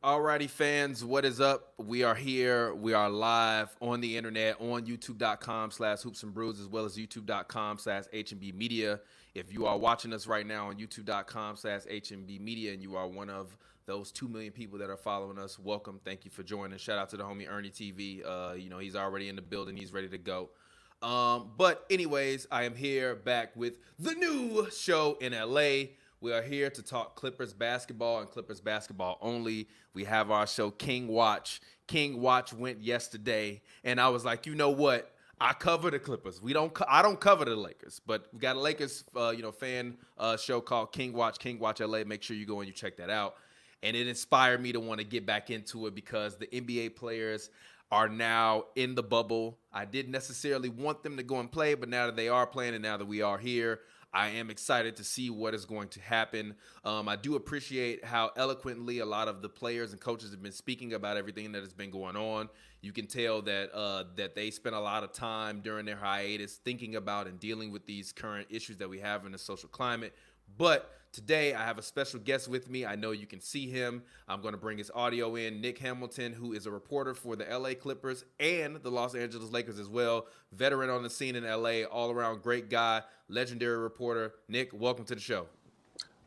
Alrighty, fans, what is up? We are here. We are live on the internet on youtube.com/hoops and brews as well as youtube.com/HNB Media. If you are watching us right now on youtube.com/HNB Media and you are one of those 2 million people that are following us, welcome. Thank you for joining. Shout out to the homie Ernie TV. He's already in the building. He's ready to go. But anyways, I am here back with the new show in LA. We are here to talk Clippers basketball and Clippers basketball only. We have our show King Watch. King Watch went yesterday, and I was like, you know what? I cover the Clippers. I don't cover the Lakers, but we got a Lakers, fan show called King Watch. King Watch LA. Make sure you go and you check that out. And it inspired me to want to get back into it because the NBA players are now in the bubble. I didn't necessarily want them to go and play, but now that they are playing and now that we are here, I am excited to see what is going to happen. I do appreciate how eloquently a lot of the players and coaches have been speaking about everything that has been going on. You can tell that they spent a lot of time during their hiatus thinking about and dealing with these current issues that we have in the social climate. But today I have a special guest with me. I know you can see him. I'm going to bring his audio in. Nick Hamilton, who is a reporter for the LA Clippers and the Los Angeles Lakers as well. Veteran on the scene in LA, all around great guy, legendary reporter. Nick, welcome to the show.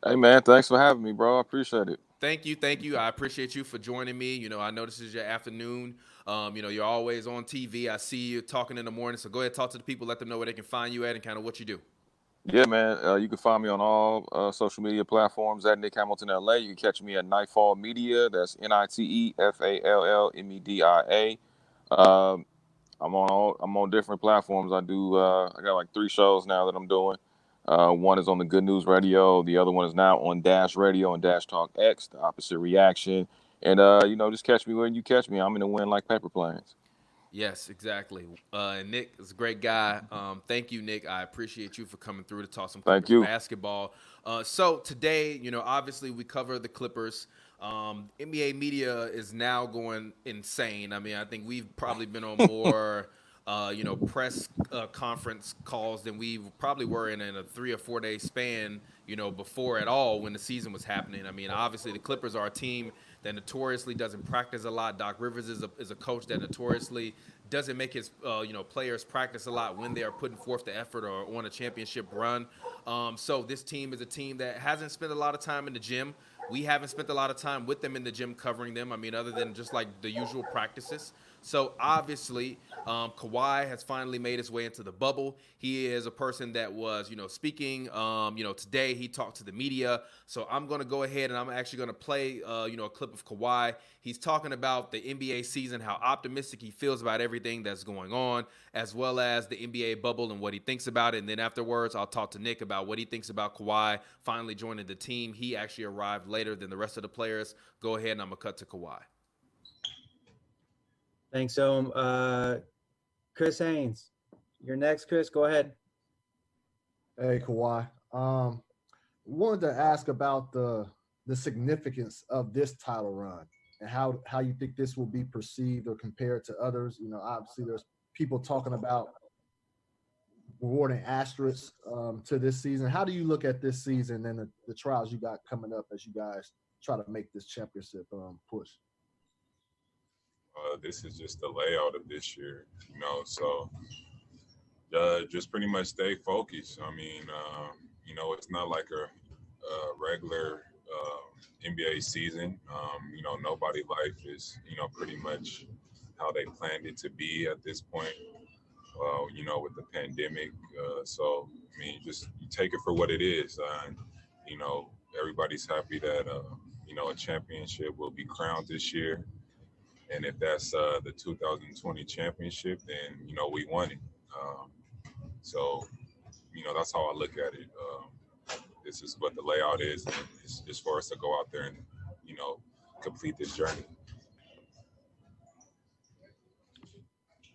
Hey, man, thanks for having me, bro. I appreciate it. Thank you. Thank you. I appreciate you for joining me. I know this is your afternoon. You're always on TV. I see you talking in the morning. So go ahead, talk to the people, let them know where they can find you at and kind of what you do. Yeah, man, you can find me on all social media platforms at Nick Hamilton LA. You can catch me at Nightfall Media. That's NITEFALLMEDIA. Um, I'm on different platforms. I got like 3 shows now that I'm doing. One is on the Good News Radio. The other one is now on Dash Radio and Dash Talk X, the opposite reaction. And just catch me when you catch me. I'm in the wind like paper planes. Yes, exactly. And Nick is a great guy. Thank you, Nick. I appreciate you for coming through to talk some Thank Clippers you. basketball. So today, obviously we cover the Clippers. NBA media is now going insane. I mean, I think we've probably been on more, press conference calls than we probably were in a 3 or 4 day span, before at all when the season was happening. I mean, obviously the Clippers are a team that notoriously doesn't practice a lot. Doc Rivers is a coach that notoriously doesn't make his players practice a lot when they are putting forth the effort or on a championship run. So this team is a team that hasn't spent a lot of time in the gym. We haven't spent a lot of time with them in the gym covering them. I mean, other than just like the usual practices. So obviously, Kawhi has finally made his way into the bubble. He is a person that was, speaking. Today he talked to the media. So I'm going to go ahead and I'm actually going to play, a clip of Kawhi. He's talking about the NBA season, how optimistic he feels about everything that's going on, as well as the NBA bubble and what he thinks about it. And then afterwards, I'll talk to Nick about what he thinks about Kawhi finally joining the team. He actually arrived later than the rest of the players. Go ahead and I'm going to cut to Kawhi. Thanks, Om. Chris Haynes, you're next. Chris, go ahead. Hey, Kawhi. Wanted to ask about the significance of this title run and how you think this will be perceived or compared to others. Obviously there's people talking about rewarding asterisks to this season. How do you look at this season and the trials you got coming up as you guys try to make this championship push? This is just the layout of this year, so just pretty much stay focused. I mean, it's not like a regular NBA season. Nobody life is, pretty much how they planned it to be at this point, with the pandemic. So, I mean, just you take it for what it is. And, everybody's happy that, a championship will be crowned this year. And if that's the 2020 championship, then, we won it. So, that's how I look at it. This is what the layout is. And it's for us to go out there and, complete this journey.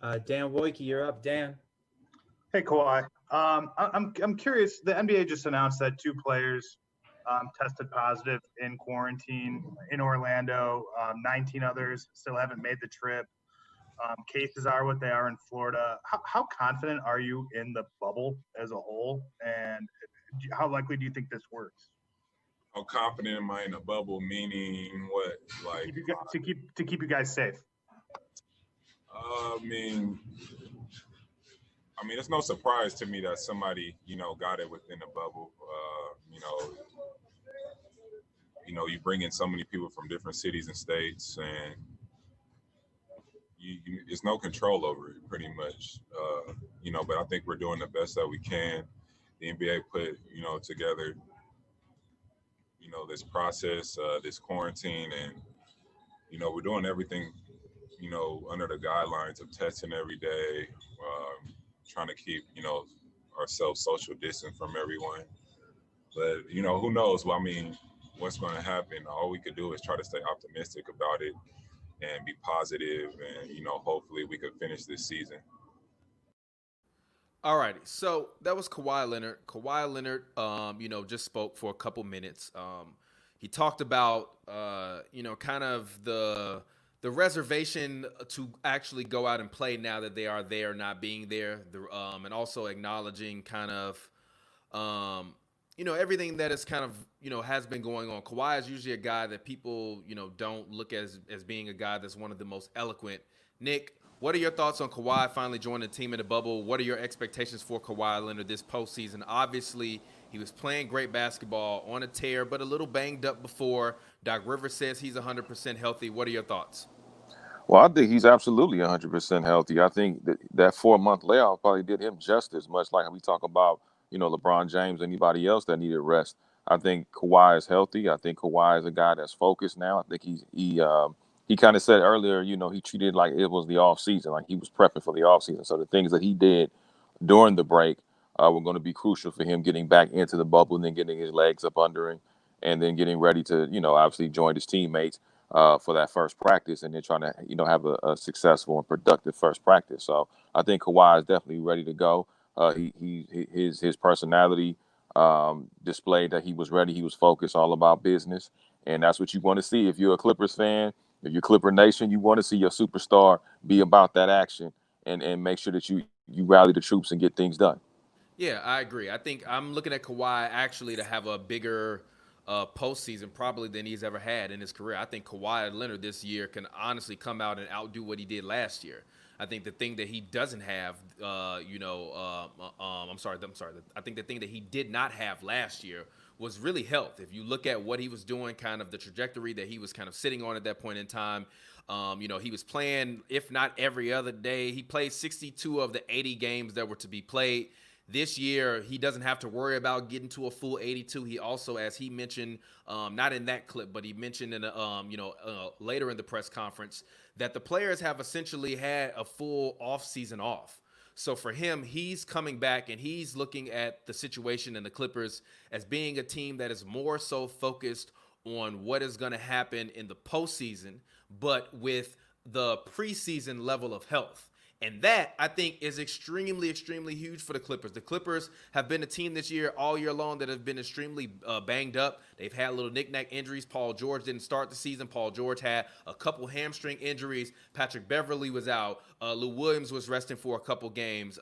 Dan Wojcicki, you're up. Dan. Hey, Kawhi. I'm curious. The NBA just announced that 2 players tested positive in quarantine in Orlando. 19 others still haven't made the trip. Cases are what they are in Florida. How confident are you in the bubble as a whole, and how likely do you think this works? How confident am I in a bubble? Meaning what? Like To keep you guys safe. I mean, it's no surprise to me that somebody, got it within the bubble. You bring in so many people from different cities and states, and there's no control over it, pretty much. But I think we're doing the best that we can. The NBA put, together, this process, this quarantine, and we're doing everything, under the guidelines of testing every day, trying to keep, ourselves social distant from everyone. But, who knows? Well, I mean, what's going to happen? All we could do is try to stay optimistic about it and be positive, and, hopefully we could finish this season. All righty. So that was Kawhi Leonard. Kawhi Leonard, just spoke for a couple minutes. He talked about, kind of the reservation to actually go out and play now that they are there, not being there, and also acknowledging kind of, everything that is kind of, has been going on. Kawhi is usually a guy that people, don't look as being a guy that's one of the most eloquent. Nick, what are your thoughts on Kawhi finally joining the team in the bubble? What are your expectations for Kawhi Leonard this postseason? Obviously, he was playing great basketball on a tear, but a little banged up before. Doc Rivers says he's 100% healthy. What are your thoughts? Well, I think he's absolutely 100% healthy. I think that 4-month layoff probably did him justice, much like we talk about, LeBron James, anybody else that needed rest. I think Kawhi is healthy. I think Kawhi is a guy that's focused now. I think he kind of said earlier, he treated like it was the off season, like he was prepping for the off season. So the things that he did during the break were going to be crucial for him getting back into the bubble and then getting his legs up under him and then getting ready to, obviously join his teammates for that first practice and then trying to, have a successful and productive first practice. So I think Kawhi is definitely ready to go. His personality displayed that he was ready. He was focused, all about business. And that's what you want to see. If you're a Clippers fan, if you're Clipper Nation, you want to see your superstar be about that action and make sure that you rally the troops and get things done. Yeah, I agree. I think I'm looking at Kawhi actually to have a bigger postseason probably than he's ever had in his career. I think Kawhi Leonard this year can honestly come out and outdo what he did last year. I think the thing that he doesn't have, I think the thing that he did not have last year was really health. If you look at what he was doing, kind of the trajectory that he was kind of sitting on at that point in time, he was playing, if not every other day. He played 62 of the 80 games that were to be played. This year, he doesn't have to worry about getting to a full 82. He also, as he mentioned, not in that clip, but he mentioned in later in the press conference that the players have essentially had a full offseason off. So for him, he's coming back and he's looking at the situation in the Clippers as being a team that is more so focused on what is going to happen in the postseason, but with the preseason level of health. And that, I think, is extremely, extremely huge for the Clippers. The Clippers have been a team this year, all year long, that have been extremely banged up. They've had little knick-knack injuries. Paul George didn't start the season. Paul George had a couple hamstring injuries. Patrick Beverley was out. Lou Williams was resting for a couple games.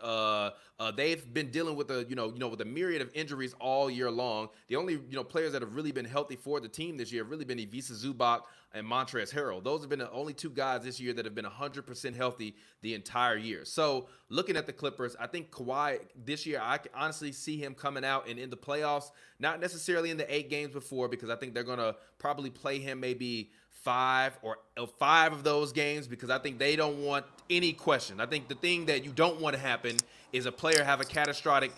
They've been dealing with with a myriad of injuries all year long. The only players that have really been healthy for the team this year have really been Ivica Zubac and Montrezl Harrell. Those have been the only two guys this year that have been 100% healthy the entire year. So looking at the Clippers, I think Kawhi this year, I can honestly see him coming out and in the playoffs, not necessarily in the 8 games before, because I think they're going to probably play him maybe 5 of those games, because I think they don't want any question. I think the thing that you don't want to happen is a player have a catastrophic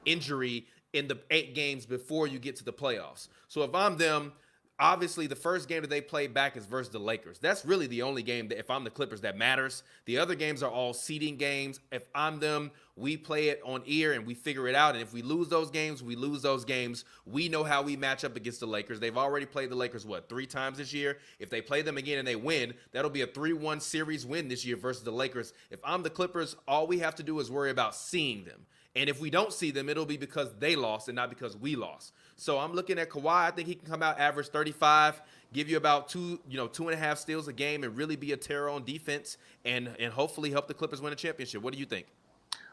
injury in the 8 games before you get to the playoffs. So if I'm them, obviously, the first game that they play back is versus the Lakers. That's really the only game that, if I'm the Clippers, that matters. The other games are all seeding games. If I'm them, we play it on ear and we figure it out. And if we lose those games, we lose those games. We know how we match up against the Lakers. They've already played the Lakers, 3 times this year? If they play them again and they win, that'll be a 3-1 series win this year versus the Lakers. If I'm the Clippers, all we have to do is worry about seeing them. And if we don't see them, it'll be because they lost and not because we lost. So I'm looking at Kawhi. I think he can come out, average 35, give you about 2.5 steals a game, and really be a terror on defense, and hopefully help the Clippers win a championship. What do you think?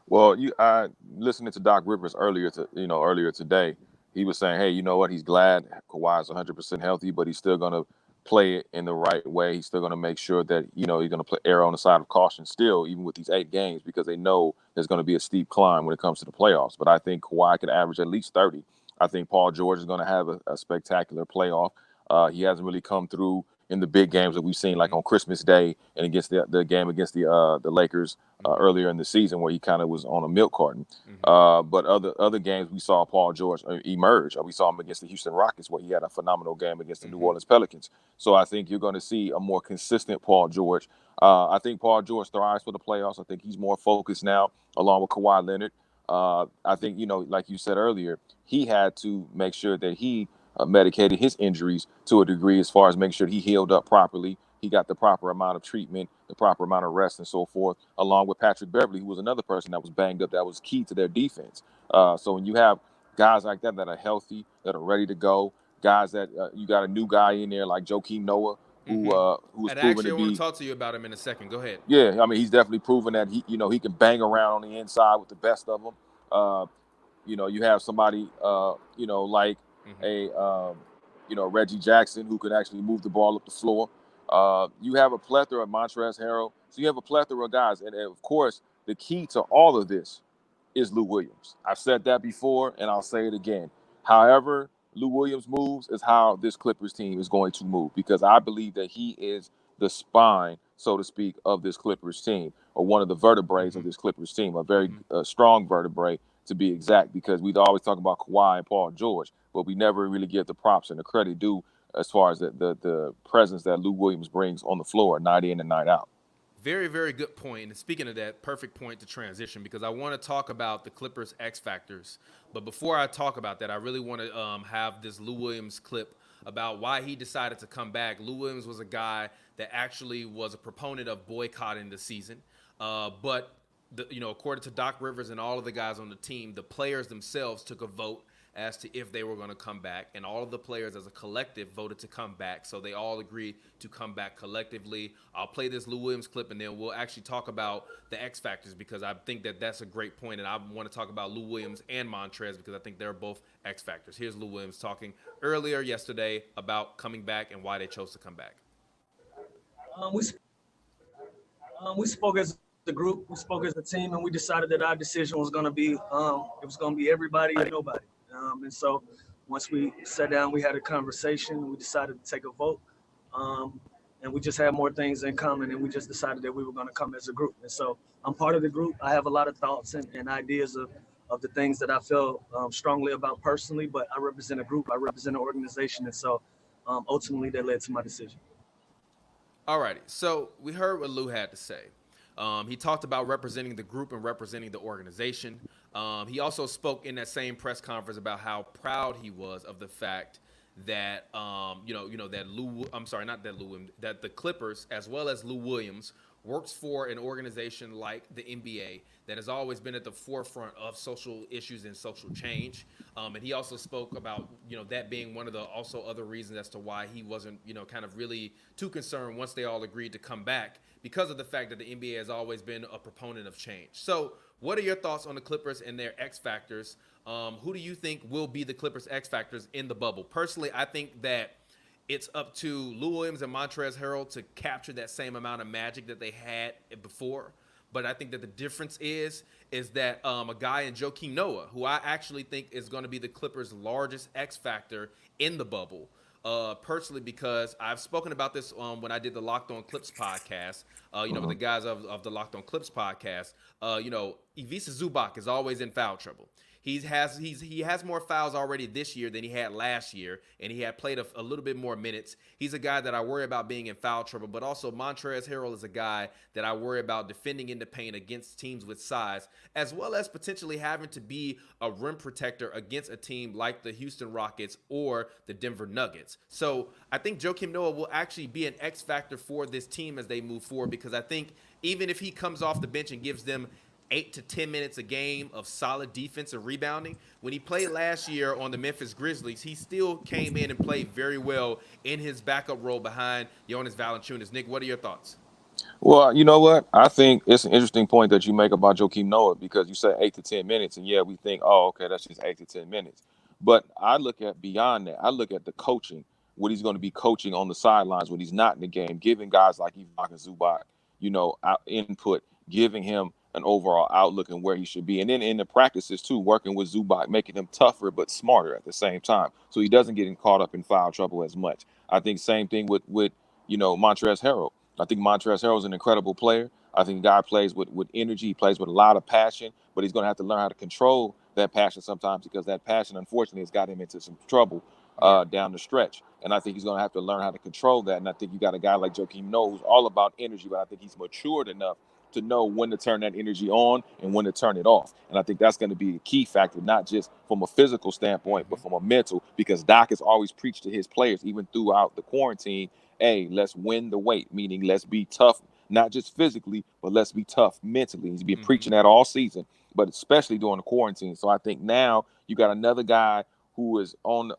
Well, I listening to Doc Rivers earlier today. he was saying, hey, you know what? He's glad Kawhi is 100% healthy, but he's still going to play it in the right way. He's still going to make sure that, he's going to err on the side of caution still, even with these 8 games, because they know there's going to be a steep climb when it comes to the playoffs. But I think Kawhi could average at least 30. I think Paul George is going to have a spectacular playoff. He hasn't really come through in the big games that we've seen, like on Christmas Day and against the game against the Lakers earlier in the season, where he kind of was on a milk carton. But other games we saw Paul George emerge. We saw him against the Houston Rockets, where he had a phenomenal game against the New Orleans Pelicans. So I think you're going to see a more consistent Paul George. I think Paul George thrives for the playoffs. I think he's more focused now, along with Kawhi Leonard. I think, like you said earlier, he had to make sure that he medicated his injuries to a degree, as far as making sure he healed up properly. He got the proper amount of treatment, the proper amount of rest, and so forth, along with Patrick Beverley, who was another person that was banged up, that was key to their defense. So when you have guys like that are healthy, that are ready to go, guys that you got a new guy in there like Joakim Noah, who was proven to be. I want to talk to you about him in a second. Go ahead. Yeah, I mean, he's definitely proven that he can bang around on the inside with the best of them. You have somebody, like Reggie Jackson, who can actually move the ball up the floor. You have a plethora of Montrezl Harrell. So you have a plethora of guys. And of course, the key to all of this is Lou Williams. I've said that before, and I'll say it again. However Lou Williams moves is how this Clippers team is going to move, because I believe that he is the spine, so to speak, of this Clippers team, or one of the vertebrae of this Clippers team, a very strong vertebrae, to be exact, because we'd always talk about Kawhi and Paul George, but we never really give the props and the credit due as far as the presence that Lou Williams brings on the floor night in and night out. Very, very good point. And speaking of that, perfect point to transition, because I want to talk about the Clippers' X factors. But before I talk about that, I really want to have this Lou Williams clip about why he decided to come back. Lou Williams was a guy that actually was a proponent of boycotting the season, but according to Doc Rivers and all of the guys on the team, the players themselves took a vote as to if they were going to come back, and all of the players as a collective voted to come back. So they all agreed to come back collectively. I'll play this Lou Williams clip, and then we'll actually talk about the X factors, because I think that that's a great point, and I want to talk about Lou Williams and Montrez, because I think they're both X factors. Here's Lou Williams talking earlier yesterday about coming back and why they chose to come back. We spoke as the group, we spoke as a team, and we decided that our decision was going to be, it was going to be everybody and nobody. And so once we sat down, we had a conversation, we decided to take a vote, and we just had more things in common, and we just decided that we were going to come as a group. And so I'm part of the group. I have a lot of thoughts and ideas of the things that I feel strongly about personally, but I represent a group, I represent an organization, and so ultimately that led to my decision. All righty, so we heard what Lou had to say. He talked about representing the group and representing the organization. He also spoke in that same press conference about how proud he was of the fact that that the Clippers, as well as Lou Williams, works for an organization like the NBA that has always been at the forefront of social issues and social change. And he also spoke about, that being one of the also other reasons as to why he wasn't, kind of really too concerned once they all agreed to come back, because of the fact that the NBA has always been a proponent of change. So what are your thoughts on the Clippers and their X factors? Who do you think will be the Clippers' X factors in the bubble? Personally, I think that it's up to Lou Williams and Montrezl Harrell to capture that same amount of magic that they had before. But I think that the difference is that a guy in Joakim Noah, who I actually think is going to be the Clippers' largest X factor in the bubble, personally, because I've spoken about this when I did the Locked On Clips podcast, with the guys of the Locked On Clips podcast. Ivica Zubac is always in foul trouble. He has more fouls already this year than he had last year, and he had played a little bit more minutes. He's a guy that I worry about being in foul trouble, but also Montrezl Harrell is a guy that I worry about defending in the paint against teams with size, as well as potentially having to be a rim protector against a team like the Houston Rockets or the Denver Nuggets. So I think Joakim Noah will actually be an X factor for this team as they move forward, because I think even if he comes off the bench and gives them 8 to 10 minutes a game of solid defensive rebounding, when he played last year on the Memphis Grizzlies, he still came in and played very well in his backup role behind Jonas Valanciunas. Nick, what are your thoughts? Well, you know what? I think it's an interesting point that you make about Joakim Noah, because you said 8 to 10 minutes, and yeah, we think, oh, okay, that's just 8 to 10 minutes. But I look at beyond that. I look at the coaching, what he's going to be coaching on the sidelines when he's not in the game, giving guys like Ivak and Zubac, input, giving him an overall outlook and where he should be. And then in the practices too, working with Zubac, making him tougher but smarter at the same time, so he doesn't get caught up in foul trouble as much. I think same thing with Montrezl Harrell. I think Montrezl Harrell is an incredible player. I think the guy plays with energy. He plays with a lot of passion, but he's going to have to learn how to control that passion sometimes, because that passion, unfortunately, has got him into some trouble down the stretch. And I think he's going to have to learn how to control that. And I think you got a guy like Joakim Noah who's all about energy, but I think he's matured enough to know when to turn that energy on and when to turn it off. And I think that's going to be a key factor, not just from a physical standpoint, but from a mental, because Doc has always preached to his players, even throughout the quarantine, hey, let's win the weight, meaning let's be tough, not just physically, but let's be tough mentally. He's been preaching that all season, but especially during the quarantine. So I think now you got another guy who is on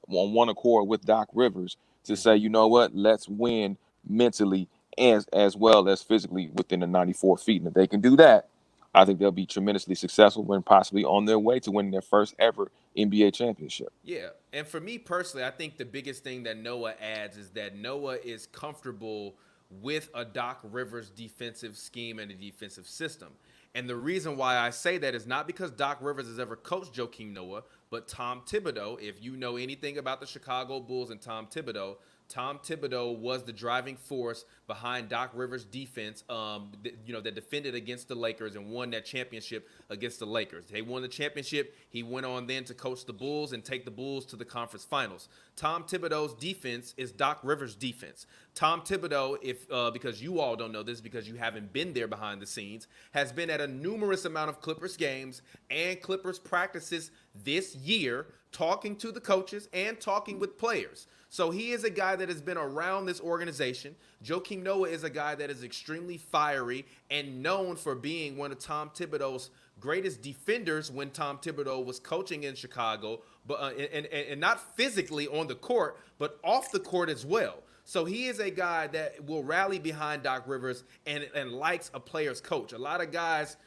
one accord with Doc Rivers to say, you know what, let's win mentally as well as physically within the 94 feet. And if they can do that, I think they'll be tremendously successful and possibly on their way to winning their first ever NBA championship. Yeah, and for me personally, I think the biggest thing that Noah adds is that Noah is comfortable with a Doc Rivers defensive scheme and a defensive system. And the reason why I say that is not because Doc Rivers has ever coached Joakim Noah, but Tom Thibodeau. If you know anything about the Chicago Bulls and Tom Thibodeau was the driving force behind Doc Rivers' defense, that defended against the Lakers and won that championship against the Lakers. They won the championship. He went on then to coach the Bulls and take the Bulls to the conference finals. Tom Thibodeau's defense is Doc Rivers' defense. Tom Thibodeau, because you all don't know this because you haven't been there behind the scenes, has been at a numerous amount of Clippers games and Clippers practices this year, talking to the coaches and talking with players. So he is a guy that has been around this organization. Joakim Noah is a guy that is extremely fiery and known for being one of Tom Thibodeau's greatest defenders when Tom Thibodeau was coaching in Chicago, but and not physically on the court, but off the court as well. So he is a guy that will rally behind Doc Rivers and likes a player's coach. A lot of guys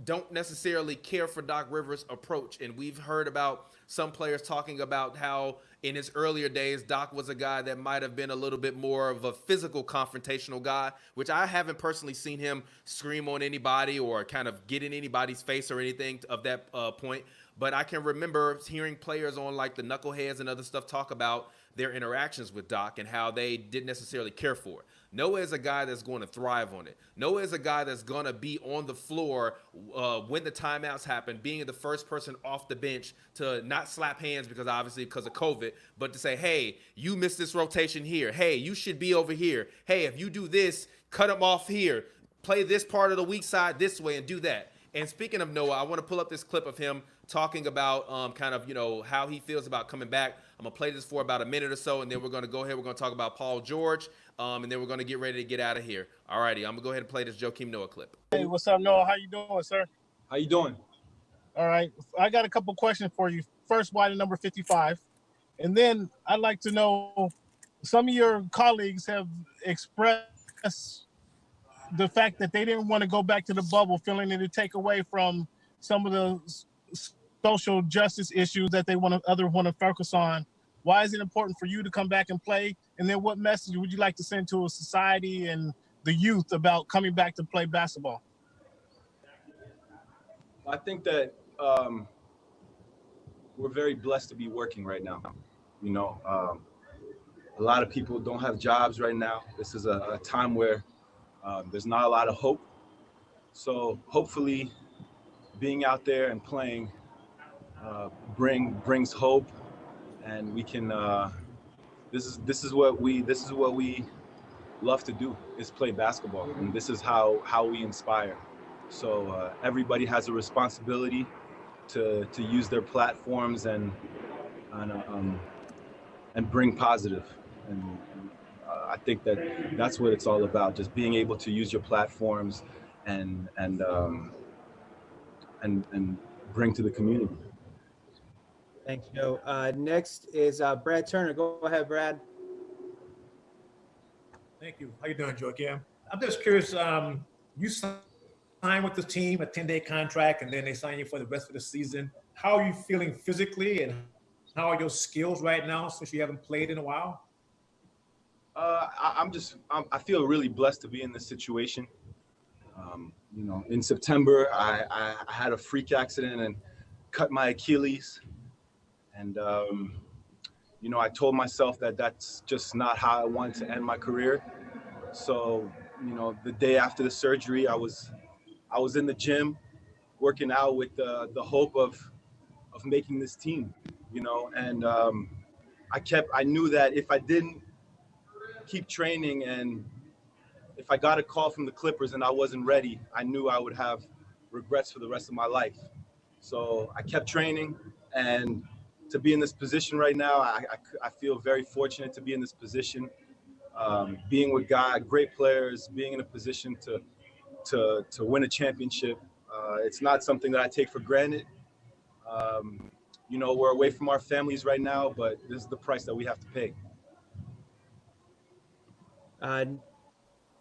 don't necessarily care for Doc Rivers' approach. And we've heard about some players talking about how in his earlier days, Doc was a guy that might have been a little bit more of a physical confrontational guy, which I haven't personally seen him scream on anybody or kind of get in anybody's face or anything of that point. But I can remember hearing players on like the Knuckleheads and other stuff talk about their interactions with Doc and how they didn't necessarily care for it. Noah is a guy that's going to thrive on it. Noah is a guy that's going to be on the floor when the timeouts happen, being the first person off the bench to not slap hands because of COVID, but to say, hey, you missed this rotation here. Hey, you should be over here. Hey, if you do this, cut him off here. Play this part of the weak side this way and do that. And speaking of Noah, I want to pull up this clip of him talking about how he feels about coming back. I'm going to play this for about a minute or so, and then we're going to go ahead. We're going to talk about Paul George, and then we're going to get ready to get out of here. All righty, I'm going to go ahead and play this Joakim Noah clip. Hey, what's up, Noah? How you doing, sir? How you doing? All right. I got a couple questions for you. First, why the number 55? And then I'd like to know, some of your colleagues have expressed the fact that they didn't want to go back to the bubble, feeling it would take away from some of the social justice issues that they want to focus on. Why is it important for you to come back and play? And then what message would you like to send to a society and the youth about coming back to play basketball? I think that we're very blessed to be working right now. A lot of people don't have jobs right now. This is a time where there's not a lot of hope. So hopefully being out there and playing brings hope, and we can this is what we love to do, is play basketball, and this is how we inspire. So everybody has a responsibility to use their platforms and bring positive. And I think that's what it's all about, just being able to use your platforms and bring to the community. Thank you, Joe. Next is Brad Turner. Go ahead, Brad. Thank you. How you doing, Joakim? I'm just curious. You signed with the team a 10-day contract, and then they sign you for the rest of the season. How are you feeling physically, and How are your skills right now since you haven't played in a while? I feel really blessed to be in this situation. You know, in September, I had a freak accident and cut my Achilles. And, you know, I told myself that that's just not how I wanted to end my career. So, you know, the day after the surgery, I was in the gym working out with the hope of making this team, you know, and I knew that if I didn't keep training and if I got a call from the Clippers and I wasn't ready, I knew I would have regrets for the rest of my life. So I kept training, and to be in this position right now, I feel very fortunate to be in this position. Being with great players, being in a position to win a championship, it's not something that I take for granted. You know, we're away from our families right now, but this is the price that we have to pay.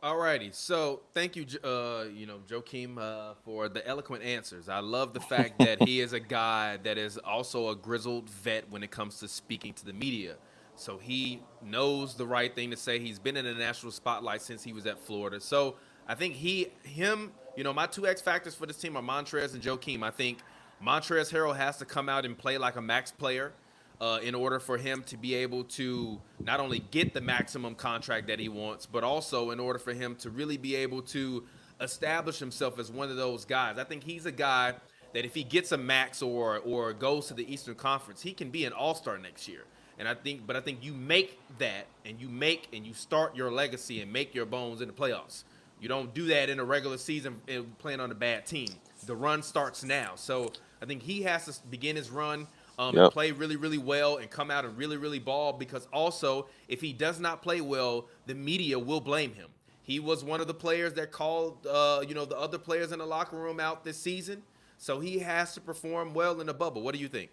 Alrighty, so thank you, Joakim, for the eloquent answers. I love the fact that he is a guy that is also a grizzled vet when it comes to speaking to the media. So he knows the right thing to say. He's been in the national spotlight since he was at Florida. So I think my two X factors for this team are Montrez and Joakim. I think Montrezl Harrell has to come out and play like a max player. In order for him to be able to not only get the maximum contract that he wants, but also in order for him to really be able to establish himself as one of those guys. I think he's a guy that if he gets a max or goes to the Eastern Conference, he can be an all-star next year. And I think you make that and you start your legacy and make your bones in the playoffs. You don't do that in a regular season playing on a bad team. The run starts now. So I think he has to begin his run and play really, really well and come out and really, really ball, because also if he does not play well, the media will blame him. He was one of the players that called, the other players in the locker room out this season. So he has to perform well in the bubble. What do you think?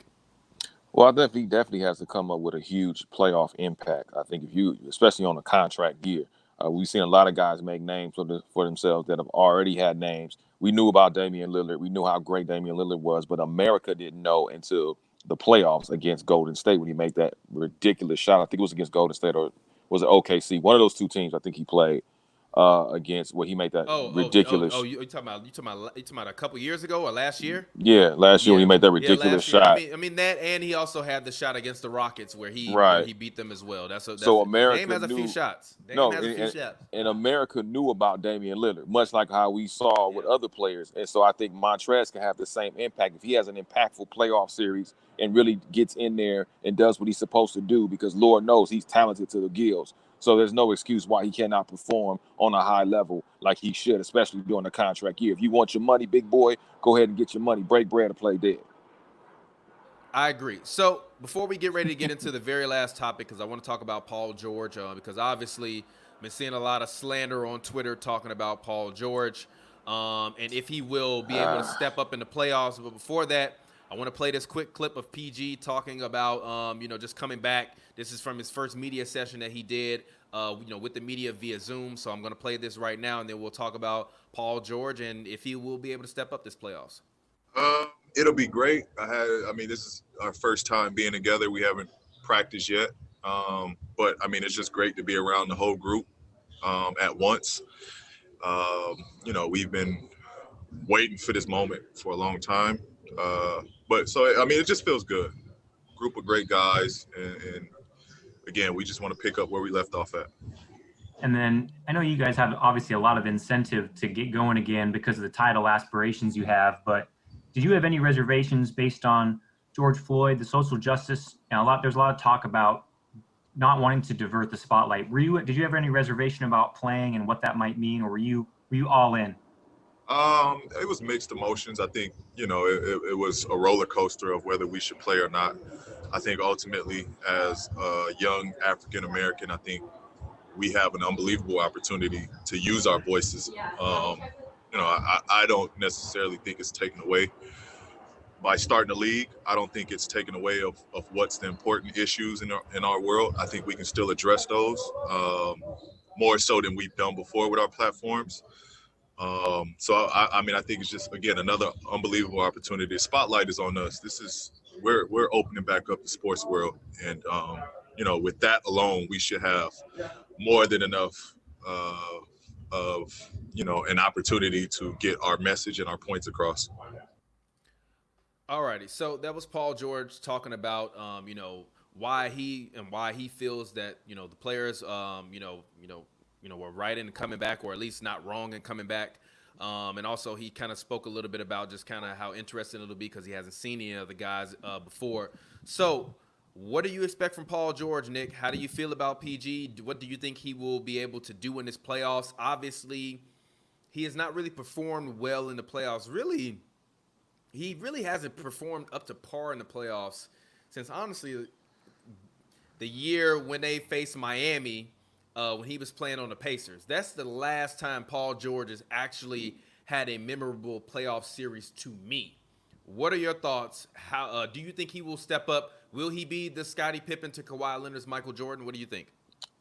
Well, I think he definitely has to come up with a huge playoff impact. I think especially on a contract year, we've seen a lot of guys make names for themselves that have already had names. We knew about Damian Lillard. We knew how great Damian Lillard was, but America didn't know until the playoffs against Golden State when he made that ridiculous shot. I think it was against Golden State, or was it OKC? One of those two teams I think he played against, where he made that ridiculous. You talking about a couple years ago or last year? Yeah, last year when he made that ridiculous shot. I mean that, and he also had the shot against the Rockets where he beat them as well. So America Dame has a few shots. And America knew about Damian Lillard, much like how we saw with other players. And so I think Montrez can have the same impact if he has an impactful playoff series and really gets in there and does what he's supposed to do, because Lord knows he's talented to the gills. So there's no excuse why he cannot perform on a high level like he should, especially during the contract year. If you want your money, big boy, go ahead and get your money. Break bread or play dead. I agree. So before we get ready to get into the very last topic, because I want to talk about Paul George, because obviously I've been seeing a lot of slander on Twitter talking about Paul George and if he will be able to step up in the playoffs. But before that, I want to play this quick clip of PG talking about, just coming back. This is from his first media session that he did, with the media via Zoom. So I'm going to play this right now, and then we'll talk about Paul George and if he will be able to step up this playoffs. It'll be great. This is our first time being together. We haven't practiced yet. But it's just great to be around the whole group at once. We've been waiting for this moment for a long time. It just feels good. Group of great guys, and again, we just want to pick up where we left off at. And then I know you guys have obviously a lot of incentive to get going again because of the title aspirations you have, but did you have any reservations based on George Floyd, the social justice, and there's a lot of talk about not wanting to divert the spotlight. Did you have any reservation about playing and what that might mean, or were you all in? It was mixed emotions. I think, it was a roller coaster of whether we should play or not. I think ultimately, as a young African-American, I think we have an unbelievable opportunity to use our voices. I don't necessarily think it's taken away by starting the league. I don't think it's taken away of what's the important issues in our world. I think we can still address those more so than we've done before with our platforms. I think it's just, again, another unbelievable opportunity. The spotlight is on us. This is we're opening back up the sports world, and with that alone, we should have more than enough of an opportunity to get our message and our points across. Alrighty, so that was Paul George talking about why he feels that the players were right in coming back, or at least not wrong in coming back. And also he kind of spoke a little bit about just kind of how interesting it'll be because he hasn't seen any of the guys before. So what do you expect from Paul George, Nick? How do you feel about PG? What do you think he will be able to do in this playoffs? Obviously, he has not really performed well in the playoffs. He really hasn't performed up to par in the playoffs since, honestly, the year when they faced Miami when he was playing on the Pacers. That's the last time Paul George has actually had a memorable playoff series to me. What are your thoughts? How do you think he will step up? Will he be the Scottie Pippen to Kawhi Leonard's Michael Jordan? What do you think?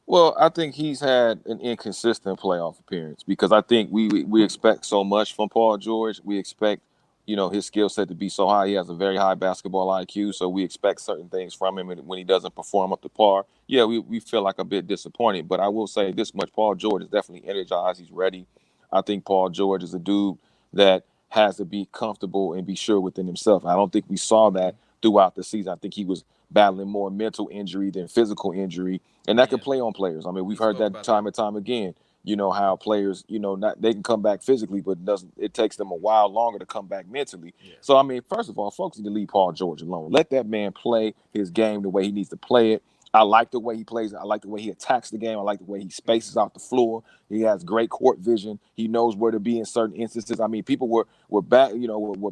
Well, I think he's had an inconsistent playoff appearance because I think we expect so much from Paul George. We expect, his skill set to be so high. He has a very high basketball IQ, so we expect certain things from him. And when he doesn't perform up to par, yeah, we feel like a bit disappointed. But I will say this much: Paul George is definitely energized. He's ready. I think Paul George is a dude that has to be comfortable and be sure within himself. I don't think we saw that throughout the season. I think he was battling more mental injury than physical injury, and that can play on players. I mean, we've heard that time and time again. How players, they can come back physically, but it takes them a while longer to come back mentally. Yeah. So, I mean, first of all, folks need to leave Paul George alone. Let that man play his game the way he needs to play it. I like the way he plays it. I like the way he attacks the game. I like the way he spaces out the floor. He has great court vision. He knows where to be in certain instances. I mean, people were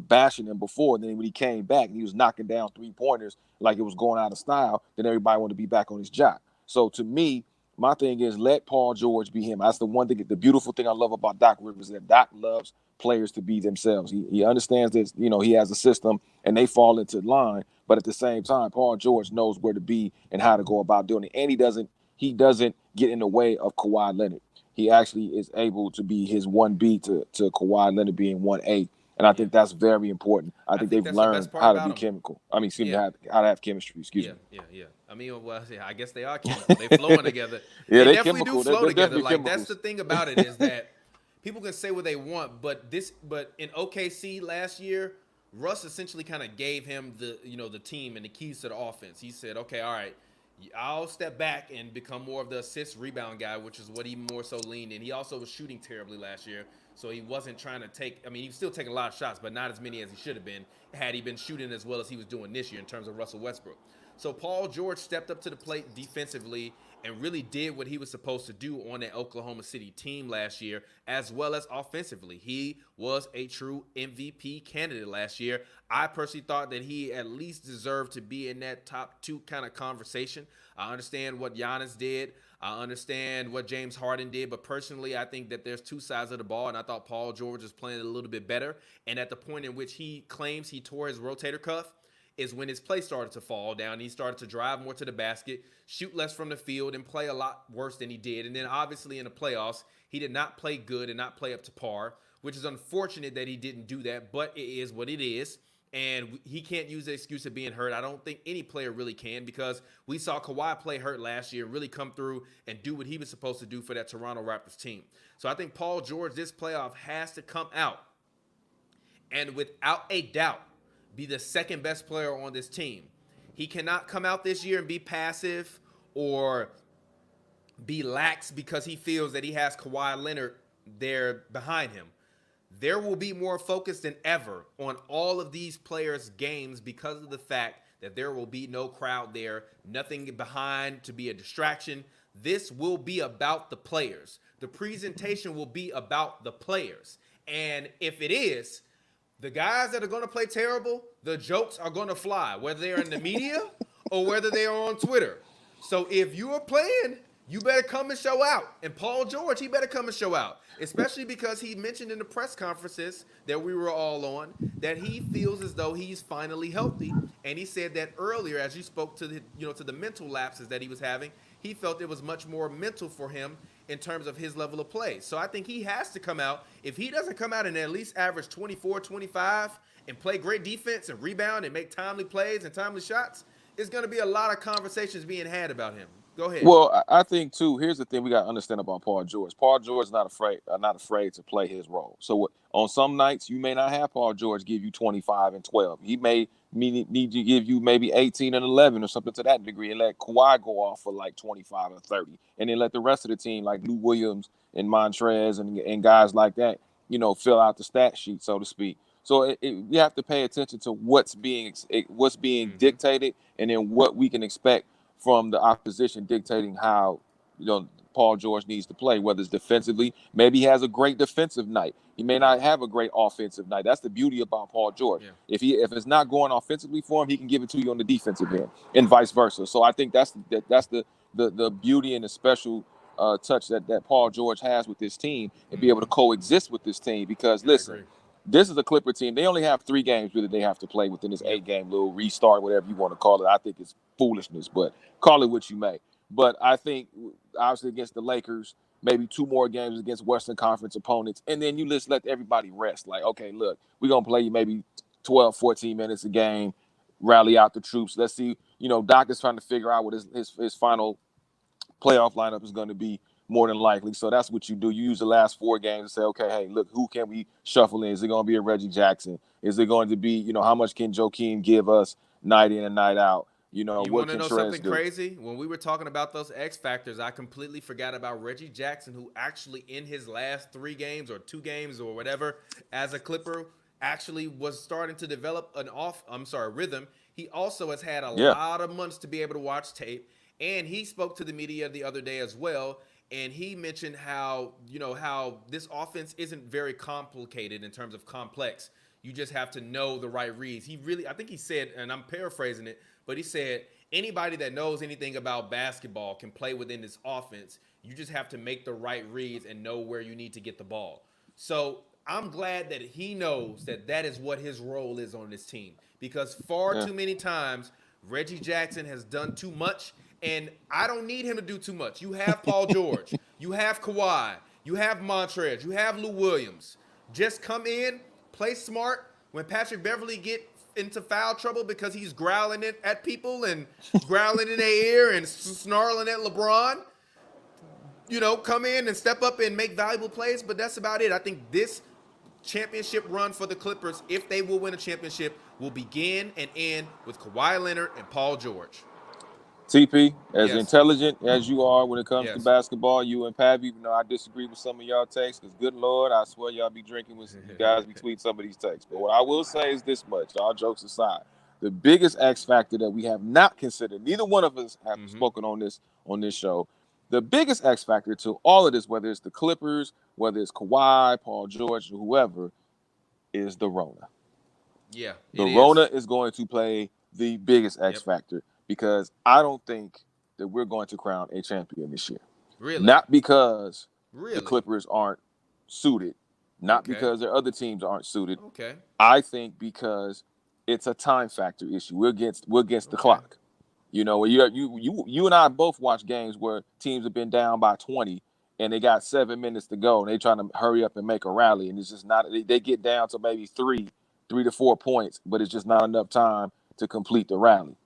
bashing him before. And then when he came back, and he was knocking down 3-pointers like it was going out of style. Then everybody wanted to be back on his job. So to me, my thing is let Paul George be him. That's the one thing. The beautiful thing I love about Doc Rivers is that Doc loves players to be themselves. He understands this. He has a system, and they fall into line. But at the same time, Paul George knows where to be and how to go about doing it. And he doesn't get in the way of Kawhi Leonard. He actually is able to be his 1B to Kawhi Leonard being 1A. And I think that's very important. I think they've learned how to be chemical. I mean, how to have chemistry. Excuse me. Yeah. I mean, I guess they are chemical. They're flowing together. Yeah, they definitely chemical. Do flow together. Like chemicals. That's the thing about it is that people can say what they want, but in OKC last year, Russ essentially kind of gave him the team and the keys to the offense. He said, okay, all right, I'll step back and become more of the assist rebound guy, which is what he more so leaned in. He also was shooting terribly last year, so he wasn't trying to he was still taking a lot of shots, but not as many as he should have been had he been shooting as well as he was doing this year in terms of Russell Westbrook. So Paul George stepped up to the plate defensively and really did what he was supposed to do on that Oklahoma City team last year, as well as offensively. He was a true MVP candidate last year. I personally thought that he at least deserved to be in that top 2 kind of conversation. I understand what Giannis did. I understand what James Harden did, but personally, I think that there's 2 sides of the ball, and I thought Paul George was playing a little bit better. And at the point in which he claims he tore his rotator cuff, is when his play started to fall down. He started to drive more to the basket, shoot less from the field, and play a lot worse than he did. And then obviously in the playoffs, he did not play good and not play up to par, which is unfortunate that he didn't do that, but it is what it is. And he can't use the excuse of being hurt. I don't think any player really can, because we saw Kawhi play hurt last year, really come through and do what he was supposed to do for that Toronto Raptors team. So I think Paul George this playoff has to come out and without a doubt be the second best player on this team. He cannot come out this year and be passive or be lax because he feels that he has Kawhi Leonard there behind him. There will be more focus than ever on all of these players' games because of the fact that there will be no crowd there, nothing behind to be a distraction. This will be about the players. The presentation will be about the players. And if it is, the guys that are going to play terrible, the jokes are going to fly, whether they're in the media or whether they are on Twitter. So if you are playing, you better come and show out. And Paul George, he better come and show out, especially because he mentioned in the press conferences that we were all on that he feels as though he's finally healthy. And he said that earlier, as you spoke to the mental lapses that he was having, he felt it was much more mental for him in terms of his level of play. So I think he has to come out. If he doesn't come out and at least average 24, 25 and play great defense and rebound and make timely plays and timely shots, it's going to be a lot of conversations being had about him. Go ahead. Well, I think too. Here's the thing we got to understand about Paul George. Paul George is not afraid to play his role. So on some nights you may not have Paul George give you 25 and 12. He may need to give you maybe 18 and 11 or something to that degree, and let Kawhi go off for like 25 and 30, and then let the rest of the team like Lou Williams and Montrez and guys like that, fill out the stat sheet, so to speak. So we have to pay attention to what's being dictated, and then what we can expect from the opposition dictating how Paul George needs to play, whether it's defensively. Maybe he has a great defensive night. He may not have a great offensive night. That's the beauty about Paul George. Yeah. If it's not going offensively for him, he can give it to you on the defensive end, and vice versa. So I think that's the beauty and the special touch that Paul George has with this team, and be able to coexist with this team. Because listen, this is a Clipper team. They only have 3 games really they have to play within this 8-game little restart, whatever you want to call it. I think it's foolishness, but call it what you may. But I think obviously against the Lakers, maybe 2 more games against Western Conference opponents, and then you just let everybody rest. Like, okay, look, we're going to play you maybe 12, 14 minutes a game, rally out the troops. Let's see. Doc is trying to figure out what his final playoff lineup is going to be, more than likely. So that's what you do. You use the last 4 games to say, okay, hey, look, who can we shuffle in? Is it going to be a Reggie Jackson? Is it going to be, how much can Joakim give us night in and night out? You want to know something crazy? When we were talking about those X factors, I completely forgot about Reggie Jackson, who actually in his last 3 games or 2 games or whatever, as a Clipper, actually was starting to develop a rhythm. He also has had a lot of months to be able to watch tape, and he spoke to the media the other day as well. And he mentioned how this offense isn't very complicated in terms of complex. You just have to know the right reads. I think he said, and I'm paraphrasing it, but he said anybody that knows anything about basketball can play within this offense. You just have to make the right reads and know where you need to get the ball. So I'm glad that he knows that is what his role is on this team, because far too many times Reggie Jackson has done too much. And I don't need him to do too much. You have Paul George. You have Kawhi. You have Montrez. You have Lou Williams. Just come in, play smart. When Patrick Beverly get into foul trouble because he's growling it at people and growling in their ear and snarling at LeBron, come in and step up and make valuable plays. But that's about it. I think this championship run for the Clippers, if they will win a championship, will begin and end with Kawhi Leonard and Paul George. TP, as intelligent as you are when it comes to basketball, you and Pappy, I disagree with some of y'all takes, because good Lord, I swear y'all be drinking with you guys between some of these takes. But what I will say is this much, all jokes aside, the biggest X factor that we have not considered, neither one of us have spoken on this show, the biggest X factor to all of this, whether it's the Clippers, whether it's Kawhi, Paul George, or whoever, is the Rona. Yeah. The Rona is going to play the biggest X factor. Because I don't think that we're going to crown a champion this year. Really? Not because the Clippers aren't suited. Not because their other teams aren't suited. Okay. I think because it's a time factor issue. We're against the clock. You and I both watch games where teams have been down by 20 and they got 7 minutes to go and they trying to hurry up and make a rally, and it's just not. They get down to maybe 3 to 4 points, but it's just not enough time to complete the rally.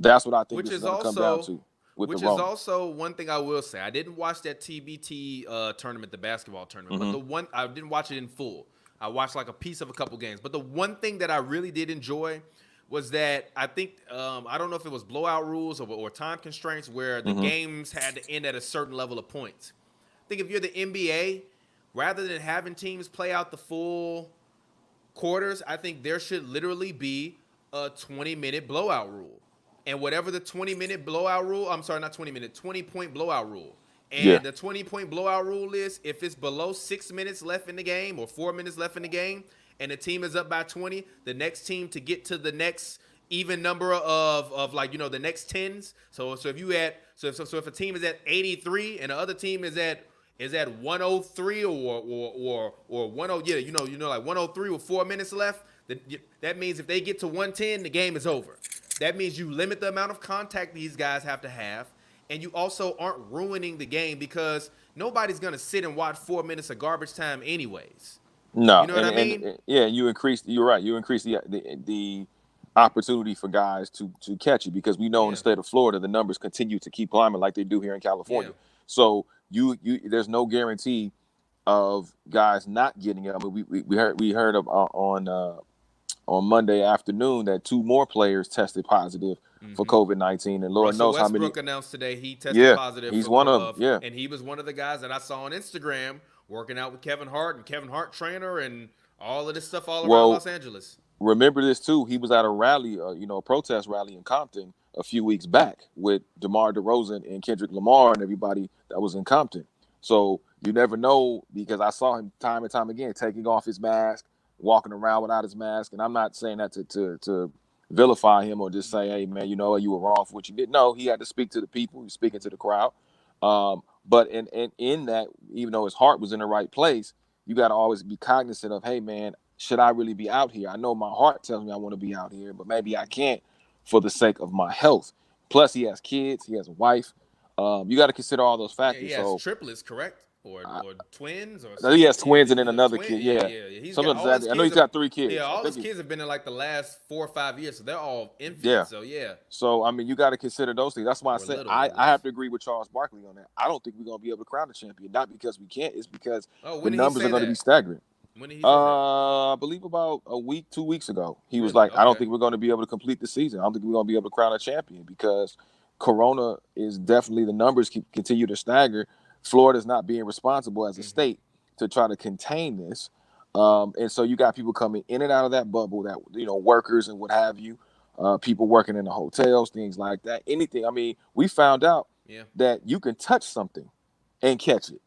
That's what I think it's going to come down to. Which is also one thing I will say. I didn't watch that TBT tournament, the basketball tournament, but I didn't watch it in full. I watched like a piece of a couple games. But the one thing that I really did enjoy was that I think I don't know if it was blowout rules or time constraints where the games had to end at a certain level of points. I think if you're the NBA, rather than having teams play out the full quarters, I think there should literally be a 20-minute blowout rule. And whatever the 20-minute blowout rule, 20-point blowout rule. And the 20-point blowout rule is if it's below 6 minutes left in the game or 4 minutes left in the game and the team is up by 20, the next team to get to the next even number of the next 10s. So if a team is at 83 and the other team is at 103 or 10, like 103 with 4 minutes left, that means if they get to 110, the game is over. That means you limit the amount of contact these guys have to have, and you also aren't ruining the game because nobody's gonna sit and watch 4 minutes of garbage time anyways. No, You know what I mean? and yeah, you're right. You increase the opportunity for guys to catch it because we know in the state of Florida the numbers continue to keep climbing like they do here in California. Yeah. So you there's no guarantee of guys not getting it. I mean, we heard of on Monday afternoon that 2 more players tested positive for COVID-19, and Lord knows Westbrook how many. announced today he tested positive. He's for, one of them. Yeah, and he was one of the guys that I saw on Instagram working out with Kevin Hart and Kevin Hart trainer and all of this stuff all around Los Angeles. Remember this too. He was at a rally, a protest rally in Compton a few weeks back with DeMar DeRozan and Kendrick Lamar and everybody that was in Compton. So you never know because I saw him time and time again taking off his mask, walking around without his mask. And I'm not saying that to vilify him or just say, hey, man, you know what, you were wrong for what you did. No, he had to speak to the people. He was speaking to the crowd. But in that, even though his heart was in the right place, you got to always be cognizant of, hey, man, should I really be out here? I know my heart tells me I want to be out here, but maybe I can't for the sake of my health. Plus, he has kids. He has a wife. You got to consider all those factors. Yeah, he has triplets, correct? Or twins? Or he has twins and then another kid. Yeah. I know he's got 3 kids. Yeah, all his kids have been in like the last 4 or 5 years, so they're all infants. Yeah. So, yeah. So, I mean, you got to consider those things. That's why I said I have to agree with Charles Barkley on that. I don't think we're going to be able to crown a champion. Not because we can't. It's because the numbers are going to be staggering. When did he say that? I believe about 2 weeks ago. He was like, I don't think we're going to be able to complete the season. I don't think we're going to be able to crown a champion because Corona is definitely, the numbers continue to stagger. Florida's not being responsible as a state to try to contain this. And so you got people coming in and out of that bubble that, workers and what have you, people working in the hotels, things like that, anything. I mean, we found out that you can touch something and catch it,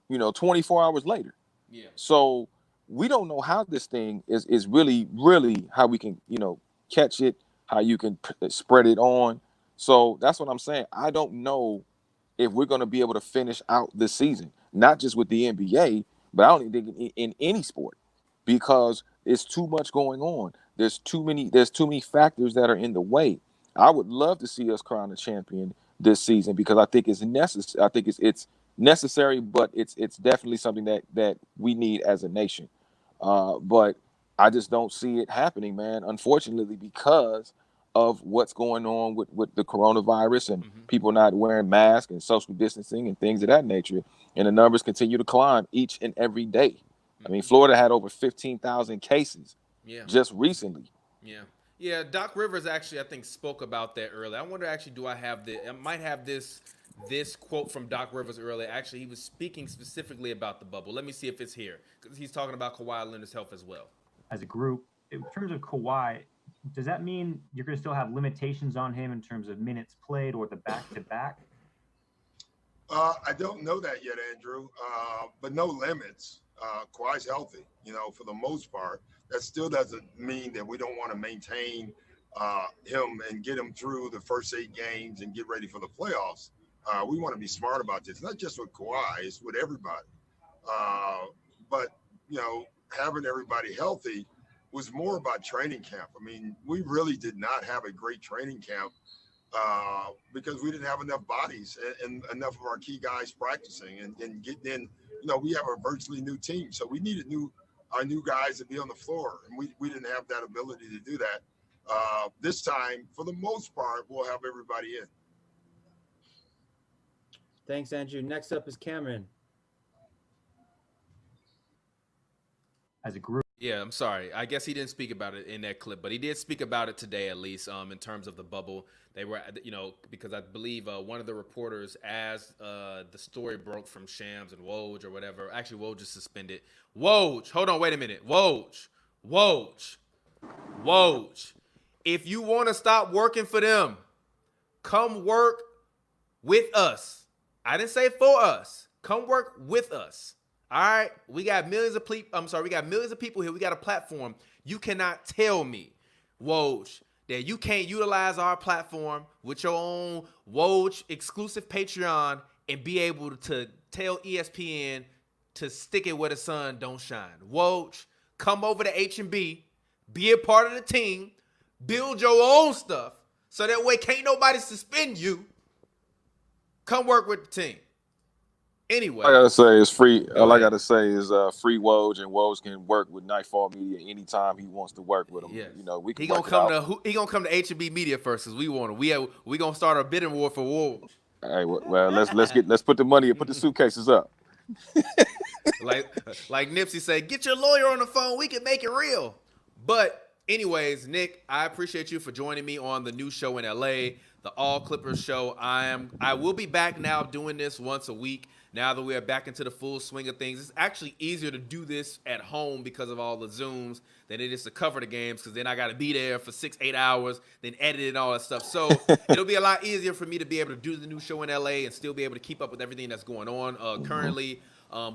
24 hours later. Yeah. So we don't know how this thing is really, really how we can, catch it, how you can spread it on. So that's what I'm saying. I don't know if we're going to be able to finish out this season, not just with the NBA, but I don't even think in any sport, because it's too much going on. There's too many factors that are in the way. I would love to see us crown a champion this season because I think it's necessary. I think it's necessary, but it's definitely something that we need as a nation. But I just don't see it happening, man, unfortunately, because of what's going on with the coronavirus and people not wearing masks and social distancing and things of that nature. And the numbers continue to climb each and every day. I mean, Florida had over 15,000 cases just recently. Yeah. Doc Rivers actually, I think, spoke about that earlier. I wonder, actually, I might have this quote from Doc Rivers earlier. Actually, he was speaking specifically about the bubble. Let me see if it's here, because he's talking about Kawhi Leonard's health as well. As a group, in terms of Kawhi, does that mean you're going to still have limitations on him in terms of minutes played or the back-to-back? I don't know that yet, Andrew, but no limits. Kawhi's healthy, for the most part. That still doesn't mean that we don't want to maintain him and get him through the first 8 games and get ready for the playoffs. We want to be smart about this, not just with Kawhi, it's with everybody. But, having everybody healthy was more about training camp. I mean, we really did not have a great training camp because we didn't have enough bodies and enough of our key guys practicing and getting in. We have a virtually new team, so we needed our new guys to be on the floor, and we didn't have that ability to do that. This time, for the most part, we'll have everybody in. Thanks, Andrew. Next up is Cameron. As a group. Yeah, I'm sorry. I guess he didn't speak about it in that clip, but he did speak about it today, at least, in terms of the bubble. They were, because I believe one of the reporters, as the story broke from Shams and Woj or whatever, actually Woj is suspended. Woj, hold on, wait a minute. Woj. If you want to stop working for them, come work with us. I didn't say for us. Come work with us. All right, we got millions of people here. We got a platform. You cannot tell me, Woj, that you can't utilize our platform with your own Woj exclusive Patreon and be able to tell ESPN to stick it where the sun don't shine. Woj, come over to HNB, be a part of the team, build your own stuff, so that way can't nobody suspend you. Come work with the team. Anyway, All I gotta say is free. Go All I ahead. gotta say is free Woj, and Woj can work with Nightfall Media anytime he wants to work with them. Yes. You know, we can He gonna work it come out. to HNB Media first, cause we want him. We gonna start a bidding war for Woj. Hey, well, let's put the money, put the suitcases up. like Nipsey said, get your lawyer on the phone. We can make it real. But anyways, Nick, I appreciate you for joining me on the new show in LA, the All Clippers show. I will be back now doing this once a week. Now that we are back into the full swing of things, it's actually easier to do this at home because of all the Zooms than it is to cover the games, because then I got to be there for 6-8 hours, then edit and all that stuff. So it'll be a lot easier for me to be able to do the new show in LA and still be able to keep up with everything that's going on currently.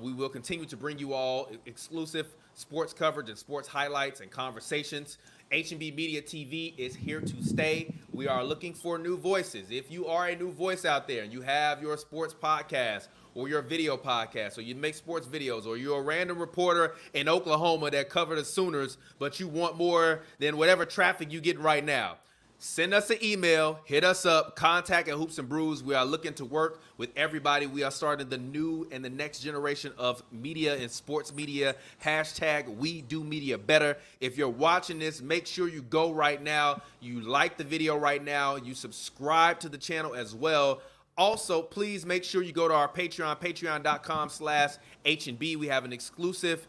We will continue to bring you all exclusive sports coverage and sports highlights and conversations. HNB Media TV is here to stay. We are looking for new voices. If you are a new voice out there and you have your sports podcast or your video podcast, or you make sports videos, or you're a random reporter in Oklahoma that covered the Sooners, but you want more than whatever traffic you get right now, send us an email, hit us up, contact at Hoops and Brews. We are looking to work with everybody. We are starting the new and the next generation of media and sports media. Hashtag We Do Media Better. If you're watching this, make sure you go right now. You like the video right now. You subscribe to the channel as well. Also, please make sure you go to our Patreon, patreon.com/HNB. We have an exclusive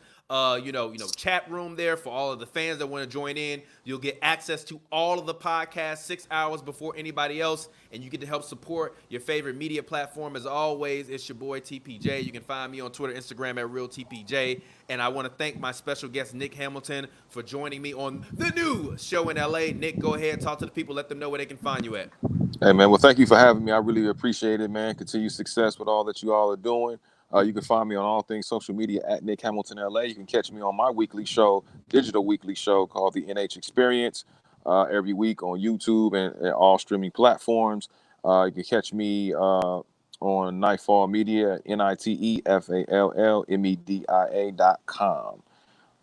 chat room there for all of the fans that want to join in. You'll get access to all of the podcasts 6 hours before anybody else, and you get to help support your favorite media platform. As always, it's your boy TPJ. You can find me on Twitter, Instagram at RealTPJ. And I want to thank my special guest, Nick Hamilton, for joining me on the new show in LA. Nick, go ahead, talk to the people, let them know where they can find you at. Hey, man, well, thank you for having me. I really appreciate it, man. Continued success with all that you all are doing. You can find me on all things social media at Nick Hamilton LA. You can catch me on my weekly show, digital weekly show called The NH Experience, every week on YouTube and all streaming platforms. You can catch me on Nightfall Media, NITEFALLMEDIA.com.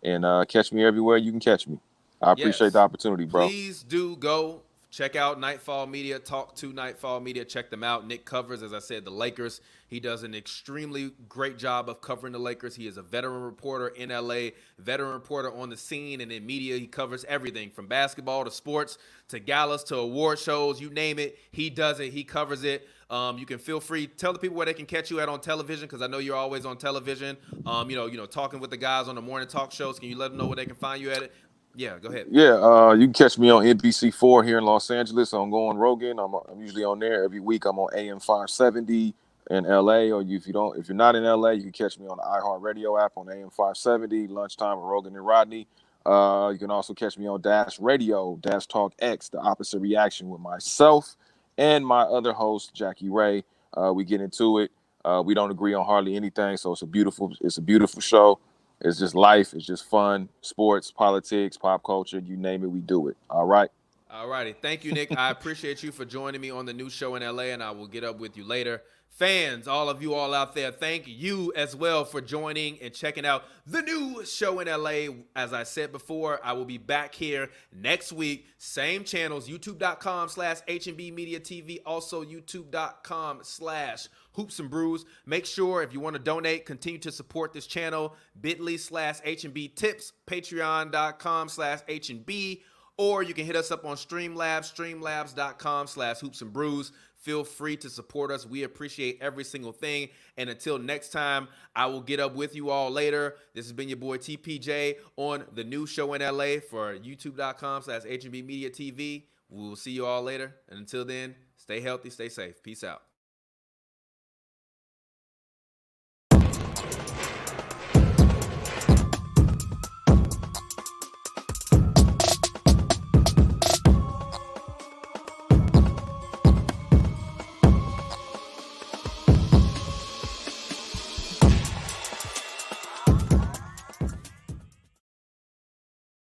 And catch me everywhere you can catch me. I appreciate the opportunity, bro. Please do go check out Nightfall Media. Talk to Nightfall Media. Check them out. Nick covers, as I said, the Lakers. He does an extremely great job of covering the Lakers. He is a veteran reporter in LA, veteran reporter on the scene and in media. He covers everything from basketball to sports to galas to award shows. You name it, he does it. He covers it. You can feel free. Tell the people where they can catch you at on television, because I know you're always on television. Talking with the guys on the morning talk shows. Can you let them know where they can find you at it? Yeah, go ahead. Yeah, you can catch me on NBC4 here in Los Angeles. I'm going Rogan. I'm usually on there every week. I'm on AM 570 in LA. Or if you're not in LA, you can catch me on the iHeartRadio app on AM 570 lunchtime with Rogan and Rodney. You can also catch me on Dash Radio, Dash Talk X, The Opposite Reaction, with myself and my other host, Jackie Ray. We get into it. We don't agree on hardly anything, so it's a beautiful show. It's just life. It's just fun. Sports, politics, pop culture, you name it, we do it. All right. All righty. Thank you, Nick. I appreciate you for joining me on the new show in LA, and I will get up with you later. Fans, all of you all out there, thank you as well for joining and checking out the new show in LA. As I said before, I will be back here next week. Same channels, youtube.com/HNB Media TV, also youtube.com/Hoops and Brews. Make sure if you want to donate, continue to support this channel, bit.ly/HNB Tips, patreon.com/HNB, or you can hit us up on Streamlabs, streamlabs.com/Hoops and Brews. Feel free to support us. We appreciate every single thing. And until next time, I will get up with you all later. This has been your boy TPJ on the new show in LA for youtube.com/HNB Media TV. We will see you all later. And until then, stay healthy, stay safe. Peace out.